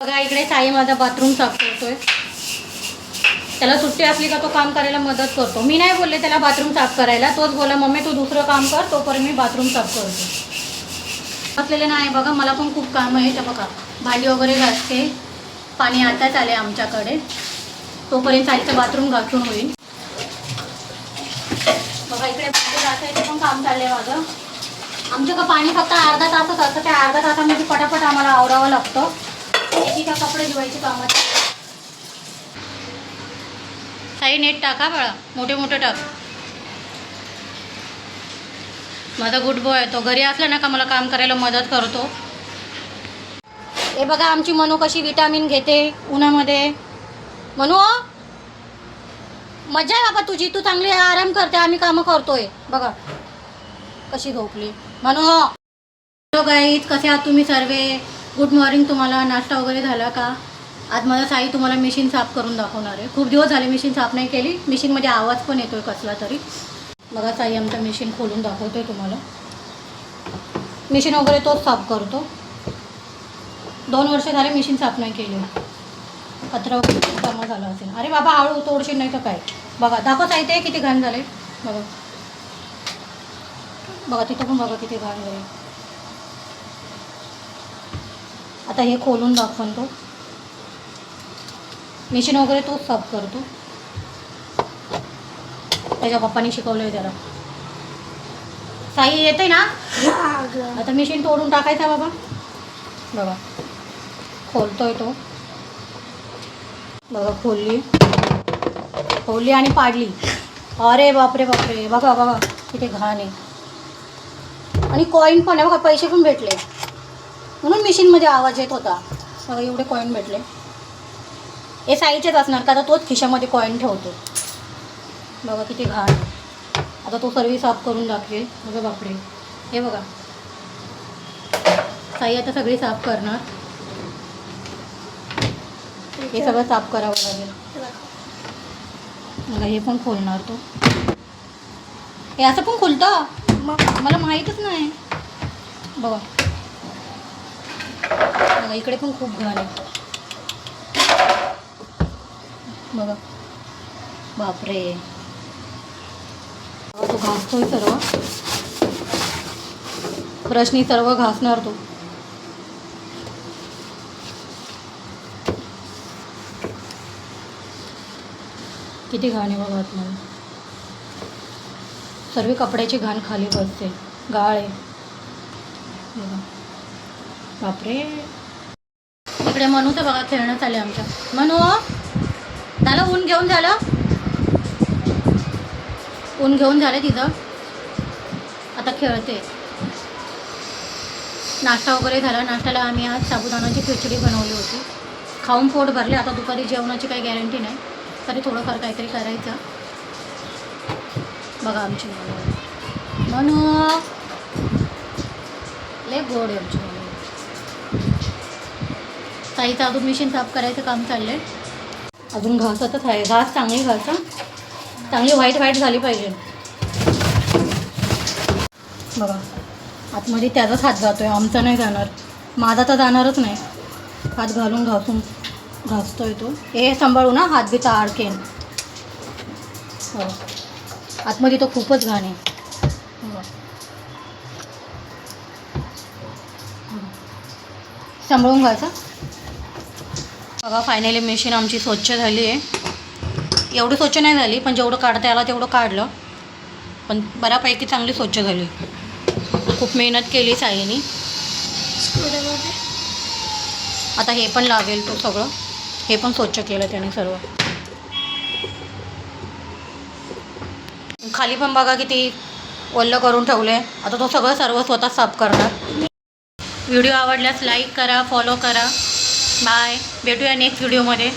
बघा इकडे साई माझा बाथरूम साफ करतोय. त्याला सुट्टी असली का तो काम करायला मदत करतो. मी नाही बोलले त्याला बाथरूम साफ करायला, तोच बोला मम्मी तू दुसरं काम कर, तोपर्यंत मी बाथरूम साफ करतो. असलेले नाही बघा, मला पण खूप काम आहे. तर बघा भांडी वगैरे घासते, पाणी आताच आले आमच्याकडे, तोपर्यंत साईचं बाथरूम घासून होईल. बघा इकडे भांडी घासायचं पण काम चाललंय माझं. आमचं का पाणी फक्त अर्धा तासच असतं, त्या अर्धा तासामध्ये पटापट आम्हाला आवरावं लागतं. एकीका कपडे धुवायचे कामात. साई नेट टाका बाळा, मोठे मोठे टाक. माझा गुड बॉय तो घरी असला ना का मला काम करायला मदत करतो. हे बघा आमची मनू कशी विटामिन घेते उन्हामध्ये. मनू मजा आहे बाबा तुझी, तू चांगली आराम करते, आम्ही कामं करतोय. बघा कशी झोपली मनू. हॅलो गाईज, कसे आहात तुम्ही सर्वे? Good morning. तुम्हाला नाश्ता वगैरे झाला का? आज माझा साई तुम्हाला मशीन साफ करून दाखवणार आहे. खूप दिवस झाले मशीन साफ नाही केली. मशीनमध्ये आवाज पण येतोय कसला तरी. बघा साई आमचं मशीन खोलून दाखवतोय तुम्हाला. मशीन वगैरे तोच साफ करतो. 2 वर्ष झाले मशीन साफ नाही केली. कचरा वगैरे जमा झाला असेल. अरे बाबा हळू तोडशील नाही तर काय. बघा दाखव साई ते किती घाण झाले. बघा बघा तिथं पण बघा किती घाण झाले. आता हे खोलून दाखवून तो मशीन वगैरे तोच साफ करतो. त्याच्या पप्पानी शिकवलं आहे त्याला. साई येते ना आता मशीन तोडून टाकायचा बाबा. बघा खोलतोय तो. बघा खोलली आणि पाडली. अरे बापरे बापरे. बघा बघा किती घाण आहे. आणि कॉईन पण आहे बघा, पैसे पण भेटले म्हणून मशीनमध्ये आवाज येत होता. बघा एवढे कॉईन भेटले. हे साईचेच असणार का, आता तोच खिशामध्ये कॉईन ठेवतो. बघा किती घाण. आता तो सर्व साफ करून दाखवेल. बघा बापरे. हे बघा साई आता सगळी साफ करणार. हे सगळं साफ करावं लागेल. बघा हे पण खोलणार तो. हे असं पण खोलतं मला माहीतच नाही. बघा बघा इकडे पण खूप घाण आहे. बघा बापरे. तो घासतोय सर्व. ब्रशनी सर्व घासणार तो. किती घाण आहे बघा आतमध्ये. सर्व कपड्याची घाण खाली बसते. गाळ आहे बघा. बापरे. इकडे मनूचं बघा खेळणं चालू आहे आमच्या. मनू झालं ऊन घेऊन झालं. ऊन घेऊन झालं तिथं. आता खेळते. नाश्ता वगैरे झाला. नाश्त्याला आम्ही आज साबुदाणाची खिचडी बनवली होती. खाऊन पोट भरले. आता दुपारी जेवणाची काही गॅरंटी नाही, तरी थोडंफार काहीतरी करायचं. बघा आमची मनू लय गोड आहे आमची मनू. साईचं अजून मशीन साफ करायचं काम चाललं आहे. अजून घासतच आहे. घास चांगली घासा, चांगली व्हाईट झाली पाहिजे. बघा आतमध्ये त्याचाच हात जातो आहे, आमचा नाही जाणार. माझा तर जाणारच नाही. हात घालून घासतोय तो. हे सांभाळू ना, हात बिता अडकेन. हो आतमध्ये तो खूपच घाण आहे. सांभाळून घासा. बघा फायनली मशीन आमची स्वच्छ झाली आहे. एवढी स्वच्छ नाही झाली, पण जेवढं काढता आलं तेवढं काढलं. पण बऱ्यापैकी चांगली स्वच्छ झाली. खूप मेहनत केली साईनी. आता हे पण लावेल तो सगळं. हे पण स्वच्छ केलं त्याने सर्व. खाली पण बघा किती ओल्लं करून ठेवलं आहे. आता तो सगळं सर्व स्वतः साफ करणार. व्हिडिओ आवडल्यास लाईक करा, फॉलो करा. बाय. भेटूया नेक्स्ट व्हिडिओमध्ये.